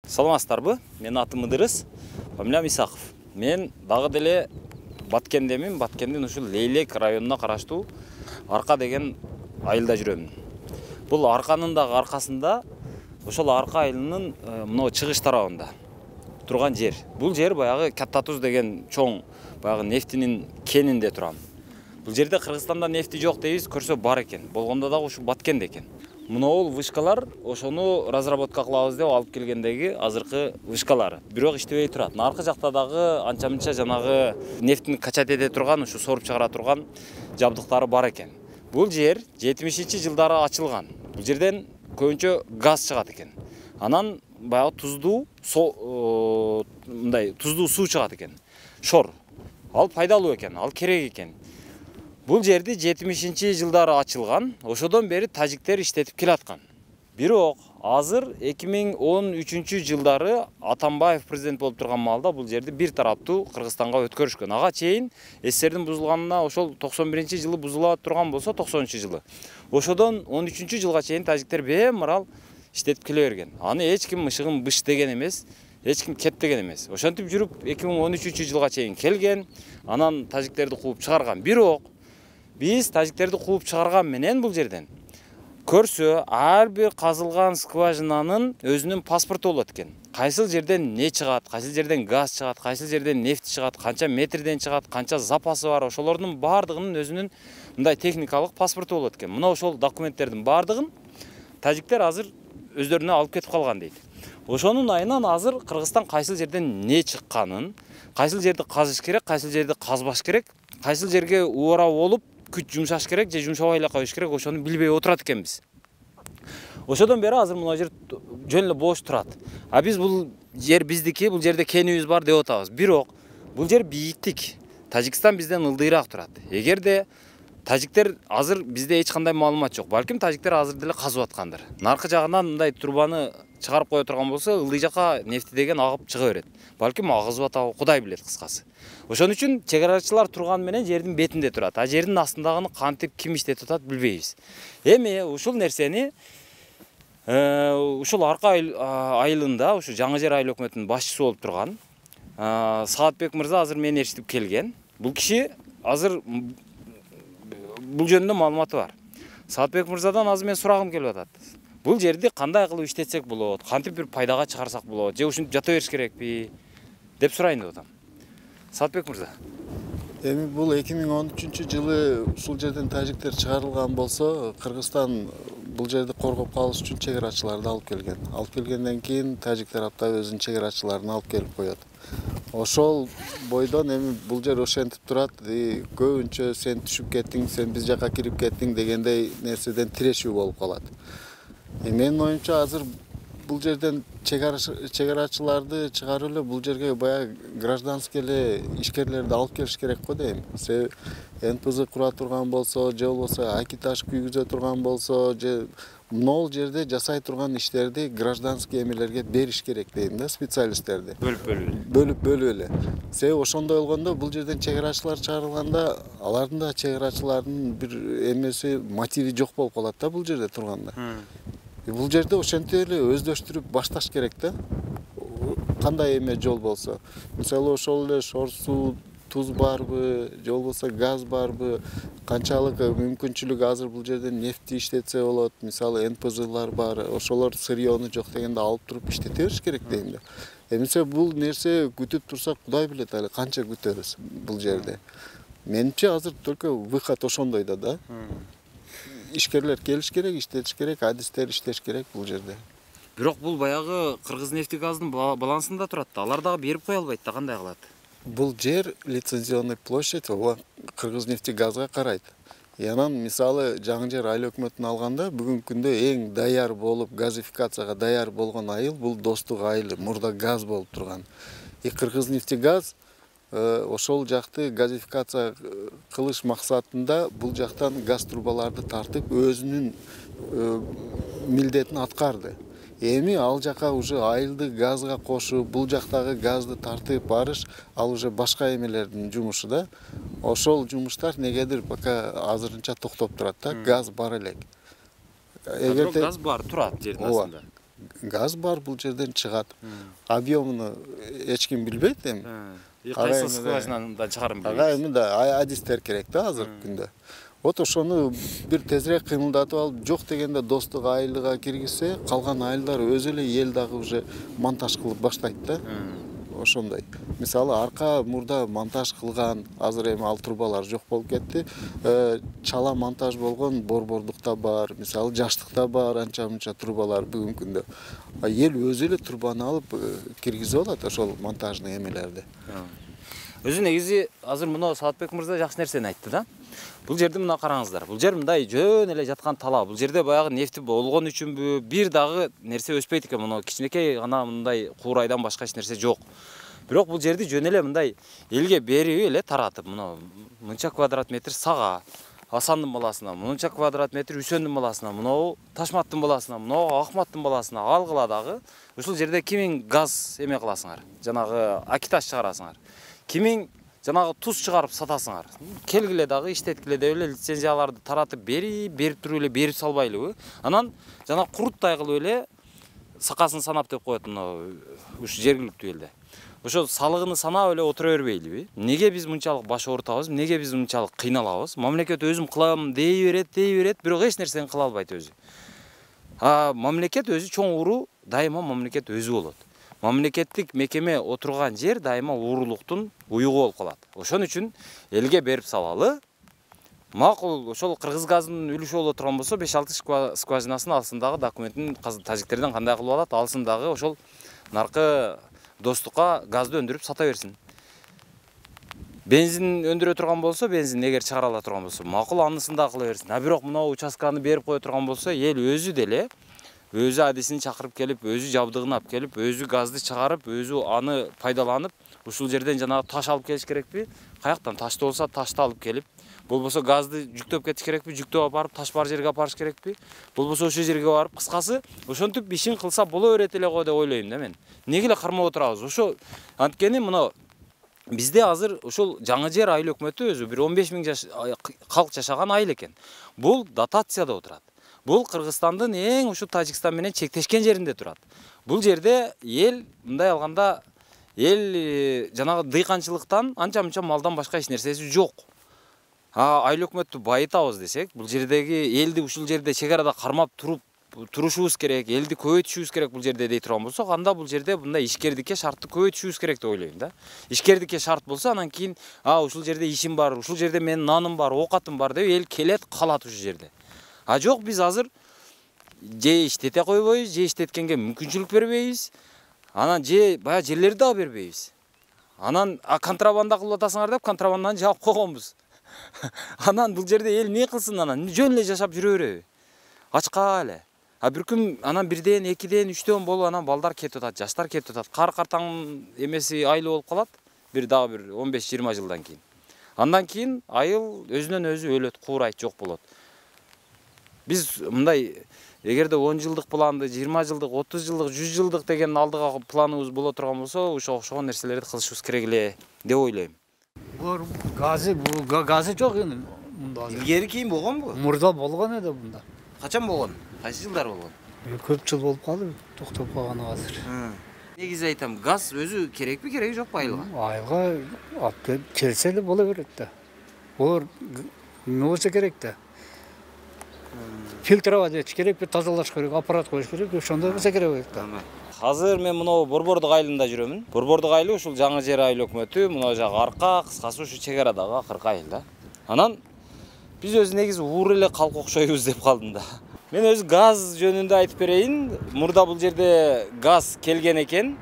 Саламатсыздарбы? Менин атым Ыдырыс, фамилиям Исаков. Мен дагы деле Баткендемин. Баткендин ушул Лейлек районуна караштуу Арка деген айылда жүрөмүн. Бул Арканын дагы аркасында ошол Арка айылынын мына чыгыш тарабында турган жер. Бул жер баягы Каттатуз деген чоң баягы нефтинин кенинде турам. Бул жерде Кыргызстанда нефти жок дейбиз, көрсө бар экен. Болгондо дагы ушу Баткенде экен. Мынау вышкалар ошону разработка кылабыз деп алып келгендеги азыркы вышкалар. Бирок иштебей турат. Наркы жакта дагы анча-мынча жанагы нефтини качат эте турган, ушу соруп чыгара турган жабдыктары бар экен. Бул жер 70-жылдары ачылган. Бул жерден көбүнчө газ чыгат экен. Анан баягы туздуу суу чыгат экен. Шор. Ал пайдалуу экен, ал керек экен. Бул жерди 70-жылдары ачылган, ошодон бери тажиктер иштетип келаткан. Бирок азыр 2013-жылдары Атамбаев президент болуп турган маалда бул жерди бир тараптуу Кыргызстанга өткөрүшкөн. Ага чейин СССРдин бузулганына ошол 91-жылы бузула турган болсо 90-жылы. Ошодон 13-жылга чейин тажиктер бемарал иштетип келе берген. Аны эч ким мышыгын быш деген эмес, эч ким кет деген эмес. Ошентип жүрүп 2013-жылга чейин келген, анан тажиктерди кууп чыгарган. Бирок биз тажиктерди кууп чыгарган менен бул жерден көрсө ар бир казылган скважинанын өзүнүн паспорту болот экен. Кайсыл жерден не чыгат, кайсыл жерден газ чыгат, кайсыл жерден нефть чыгат, канча метрден чыгат, канча запасы бар, ошолордун баардыгынын өзүнүн мындай техникалык паспорту болот экен. Мына ошол документтердин баардыгын тажиктер азыр өздөрүнө алып кетип калган дейт. Ошонун айынан азыр Кыргызстан кайсыл жерден не чыкканын, кайсыл жерди казыш керек, кайсыл жерди казбаш керек, кайсыл жерге убара болуп күч жумшаш керек же жумшабай эле коюш керек, ошону билбей отурат экенбиз. Ошодон бери азыр мына жер жөн эле бош турат. А биз бул жер биздики, бул жерде кенибиз бар деп атабыз. Бирок бул жер бийиктик. Тажикстан бизден ылдыйраак турат. Эгерде тажиктер азыр бизде эч кандай маалымат жок. Балким тажиктер азыр деле казып аткандыр. Наркы жагынан мындай турбаны чыгарып кое турган болсо, ылдый жака нефти деген агып чыга берет. Балким агызып атабы, Кудай билет кыскасы. Ошон үчүн чегарачылар турган менен жердин бетинде турат. А жердин астындагыны кантип ким иштетип атат билбейбиз. Эми ушул нерсени ушул Арка айылында, ушу Жаңы Жер айыл өкмөтүнүн башчысы болуп турган Саатбек мырза азыр мени ээрчитип келген. Бул киши азыр бул жөнүндө маалыматы бар. Саатбек мырзадан азыр мен сурагым келип атат. Бул жерди кандай кылып иштетсек болот, кантип бир пайдага чыгарсак болот, же ушинтип жата бериш керекпи деп сурайын деп атам. Саатбек мырза. Эми бул 2013-жылы ушул жерден тажиктер чыгарылган болсо, Кыргызстан бул жерди коргоп калыш үчүн чегарачыларды алып келген. Алып келгенден кийин тажик тарапта өзүнүн чегарачыларын алып келип коет. Ошол бойдон эми бул жер ошентип турат, көбүнчө сен түшүп кеттиң, сен биз жака кирип кеттиң дегендей нерседен тирешүү болуп калат. Менин оюмча азыр бул жерден чегарачыларды чыгарып эле бул жерге баягы гражданский эле ишкерлерди алып келиш керек го дейм. Себеби НПЗ кура турган болсо, же болбосо акитаж күйгүзө турган болсо, же могул жерде жасай турган иштерди гражданский эмелерге бериш керек дейм да, специалисттерди. Бөлүп эле. Себеби ошондой болгондо бул жерден чегарачылар чыгарылганда алардын да чегарачылардын бир эмеси, мотиви жок болуп калат да бул жерде турганда. Бул жерде ошентип эле өздөштүрүп башташ керек да. Кандай эме жол болсо. Мисалы ошол эле шор суу, туз барбы, же болбосо газ барбы, канчалык мүмкүнчүлүк азыр бул жерден нефти иштетсе болот. Мисалы НПЗлар бар, ошолор сырьёну жок дегенде алып туруп иштете бериш керек дейм да. Эмесе бул нерсе күтүп турсак, Кудай билет али канча күтөбүз бул жерде. Менимче азыр только выход ошондойда да. Ишкерлер келиш керек, иштетиш керек, адистер иштеш керек бул жерде. Бирок бул баягы Кыргыз нефтегазынын балансында турат да. Алар дагы берип кое албайт да, кандай кылат? Бул жер лицензионный площадь Кыргыз нефтегазга карайт. Анан мисалы Жаңы Жер айыл өкмөтүн алганда бүгүнкү күндө эң даяр болуп, газификацияга даяр болгон айыл бул Достук айылы, мурда газ болуп турган. Кыргыз нефтегаз ошол жакты газификация кылыш максатында бул жактан газ трубаларды тартып өзүнүн милдетин аткарды. Эми ал жака уже айылды газга кошуп, бул жактагы газды тартып барыш, ал уже башка эмелердин жумушу да. Ошол жумуштар негедир пока азырынча токтоп турат да, газ бар элек. Газ бар турат жердин астында. газ бар бул жерден чыгат. Объемуну эч ким билбейт эми. Кайсы скважинадан чыгарым билбейт. Ага эми да адистер керек да азыркы күндө. Вот ошону бир тезирээк кыймылдатып алып, жок дегенде достук айылга киргизсе, калган айылдар өзү эле эл дагы уже монтаж кылып баштайт да. Ошондой. Мисалы арка мурда монтаж кылган, азыр эми ал трубалар жок болуп кетти. Чала монтаж болгон борбордукта бар, мисалы Жаштыкта бар, анча-мынча трубалар бүгүнкү күндө. Эл өзү эле трубаны алып киргизип алат ошол монтажный эмелерди. Өзү негизи азыр мына Саатбек мырза жакшы нерсени айтты да. Бул жерди мына караңыздар. Бул жер мындай жөн эле жаткан тала. Бул жерде баягы нефти болгон үчүнбү бир дагы нерсе өспөйт экен. Мына кичинекей гана мындай куурайдан башка эч нерсе жок. Бирок бул жерди жөн эле мындай элге берип эле таратып, мына мынча квадрат метр сага, Асандын баласына, мынча квадрат метр Үсөндүн баласына, мына Ташматтын баласына, мына Акматтын баласына алгыла дагы ушул жерде кимиң газ эме кыласыңар, жанагы акиташ чыгарасыңар. Кимиң жанагы туз чыгарып сатасыңар. Келгиле дагы иштеткиле деп эле лицензияларды таратып берип туруп эле берип салбайлыбы. Анан жана куруттай кылып эле сакасын санап деп коет мына уш жергиликтүү элде. Ошо салыгын санап эле отура бербейлиби? Неге биз мынчалык баш оорутабыз? Неге биз мынчалык кыйналабыз? Мамлекет өзүм кылам дей берет, бирок эч нерсени кыла албайт өзү. Мамлекет өзү чоң уру, дайыма мамлекет өзү болот. Мамлекеттик мекеме отурган жер дайыма уурулуктун уюгу болуп калат. Ошон үчүн элге берип салалы. Макул, ошол Кыргыз газынын үлүшү боло турган болсо 5-6 скважинасын алсын дагы документин тажиктерден кандай кылып алат, алсын дагы ошол наркы достукка газды өндүрүп сата берсин. Бензин өндүрө турган болсо, бензин эгер чыгара ала турган болсо, макул анысын да кыла берсин. Бирок мына участканы берип кое турган болсо, эл өзү деле өзү адисин чакырып келип, өзү жабдыгын алып келип, өзү газды чыгарып, өзү аны пайдаланып, ушул жерден жанагы таш алып келиш керекпи? Каяктан ташты болсо, ташты алып келип, болбосо газды жүктөп кетиш керекпи? Жүктөп апарып, таш бар жерге апарыш керекпи? Болбосо ошол жерге барып, кыскасы, ошентип ишин кылса боло берет эле го деп ойлойм да мен. Неге эле кармап отурабыз? Ошо анткени мына бизде азыр ушул жаңы жер айыл өкмөтү өзү бир 15 000 калк жашаган айыл экен. Бул дотацияда отурат. Бул Кыргызстандын эң ушу Тажикстан менен чектешкен жеринде турат. Бул жерде эл мындай алганда эл жанагы дыйканчылыктан анча-мынча малдан башка эч нерсеси жок. Айыл өкмөттү байытабыз десек, бул жердеги элди ушул жерде чек арада кармап турушубуз керек, элди көбөйтүшүбүз керек бул жерде дей турган болсок, анда бул жерде мындай ишкердикке шартты көбөйтүшүбүз керек деп ойлойм да. Ишкердикке шарт болсо, анан кийин ушул жерде ишим бар, ушул жерде менин наным бар, оокатым бар деп эл келет, калат ушул жерде. Жок, биз азыр же иштете койбойбуз, же иштеткенге мүмкүнчүлүк бербейбиз. Анан же баягы жерлерди дагы бербейбиз. Анан контрабанда кылып атасыңар деп контрабанданы жаап койгонбуз. Анан бул жерде эл эмне кылсын анан? Жөн эле жашап жүрө береби? Ачка эле. Бир күн анан 1ден, 2ден, 3дөн болуп анан балдар кетип атат, жаштар кетип атат. Картаң эмеси айыл болуп калат. Бир 15-20 жылдан кийин. Андан кийин айыл өзүнөн өзү өлөт, куурайт, жок болот. Биз мындай эгерде 10 жылдык планды, 20 жылдык, 30 жылдык, 100 жылдык деген алдыга планыбыз боло турган болсо, ошого окшогон нерселерди кылышыбыз керек эле деп ойлойм. Бул газы жок эми мында. Илгери кийин болгонбу? Мурда болгон эди мында. Качан болгон? Кайсы жылдар болгон? Көп жыл болуп калды, токтоп калганы азыр. Негизи айтам, газ өзү керекпи, кереги жокпу айылга? Айылга алып келсе эле боло берет да. Олар эмне болсо керек да. Фильтровать этиш керек, тазалаш керек, аппарат коюш керек, ошондой болсо керек да. Азыр мен мына Борбордук айылында жүрөмүн. Борбордук айылы ушул жаңы жер айыл өкмөтү, мына жагы арка, кыскасы ушу чек арадагы акыркы айыл да. Анан биз өзү негизи уур эле калк окшойбуз деп калдым да. Мен өзү газ жөнүндө айтып берейин. Мурда бул жерде газ келген экен.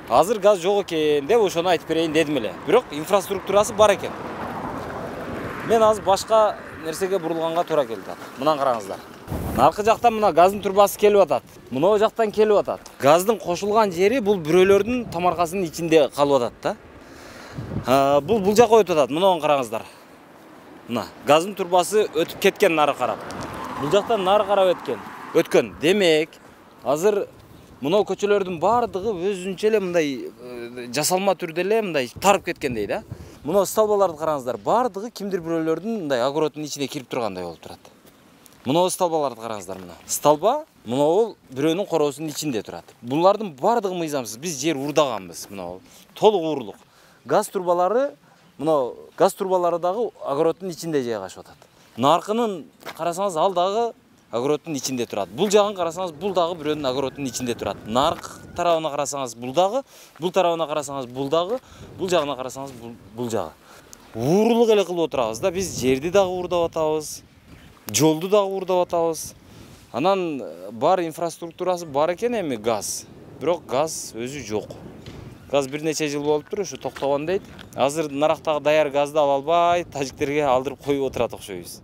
Азыр газ жок экен деп ошону айтып берейин дедим эле. Бирок инфраструктурасы бар экен. Мен азыр башка нерсеге бурулганга туура келди. Мына караңыздар. Аркы жактан мына газдын турбасы келип атат. Мына жактан келип атат. Газдын кошулган жери бул бирөөлөрдүн тамаркасынын ичинде калып атат да. Бул жака өтүп атат. Мына караңыздар. Мына газдын турбасы өтүп кеткен нары карап. Бул жактан нары карап өткөн. Демек, азыр мына көчөлөрдүн бардыгы өзүнчө эле мындай жасалма түрдө эле мындай тарып кеткендей да. Мына столбаларды караңыздар. Бардыгы кимдир бирөөлөрдүн мындай огородунун ичине кирип тургандай болуп турат. Мына столбаларды караңыздар мына. Столба Мынау бирөөнүн короосунун ичинде турат. Булардын бардыгы мыйзамсыз. Биз жер урдаганбыз. Мынау толук уурулук. Газ турбалары, мынау газ турбалары дагы огороддун ичинде жайгашып атат. Наркынын карасаңыз ал дагы огороддун ичинде турат. Бул жагын карасаңыз бул дагы бирөөнүн огороддун ичинде турат. Нарк тарабына карасаңыз бул дагы, бул тарабына карасаңыз бул дагы, бул жагына карасаңыз бул жагы. Уурулук эле кылып отурабыз да, биз жерди дагы уурдап атабыз, жолду дагы уурдап атабыз. Анан бар инфраструктурасы бар экен эми газ. Бирок газ өзү жок. Газ бир нече жыл болуптур, ушу токтогон дейт. Азыр нарактагы даяр газды ала албай, тажиктерге алдырып коюп отурат окшойбуз.